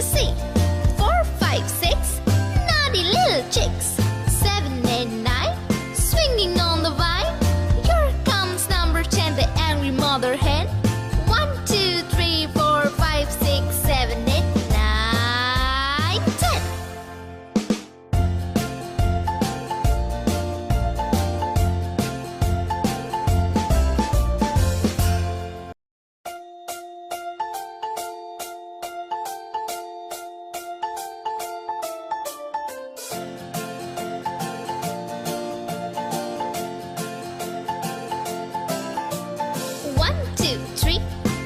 the sea. 4, 5, 6, naughty little chicks. 7, 8, 9, swinging on the vine. Here comes number 10, the angry mother hen. 1, 2, 3, 4, 5, 6, 7, 8, 9, 10.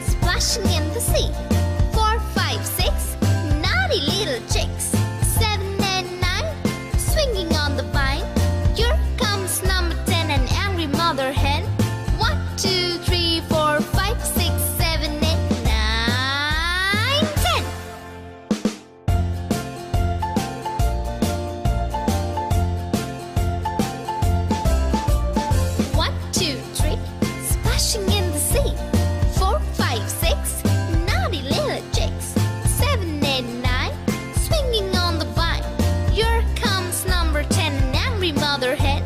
Splashing in the sea. 4, 5, 6, naughty little chicks. 7 and 9, swinging on the vine. Here comes number 10, an angry mother hen. 1, 2, 3, 4, 5, 6, 7, 8, 9, 10. 1, 2, 3, splashing in the sea. 4, 5, 6, naughty little chicks. 7, 8, 9, swinging on the vine. Here comes number 10, an angry mother hen.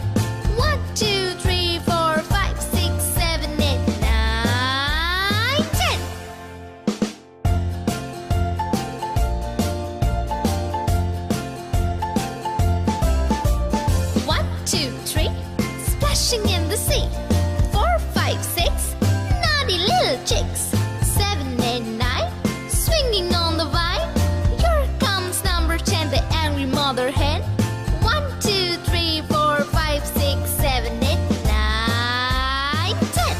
1, 2, 3, 4, 5, 6, 7, 8, 9, 10. 1, 2, 3, splashing in the sea. 4, 5, 6, naughty little chicks. 7, 8, 9, swinging on the vine. Here comes number 10, the angry mother hen. 1, 2, 3, 4, 5, 6, 7, 8, 9, 10.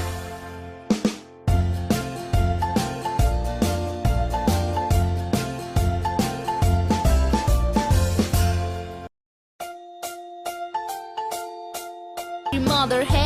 Mother hen.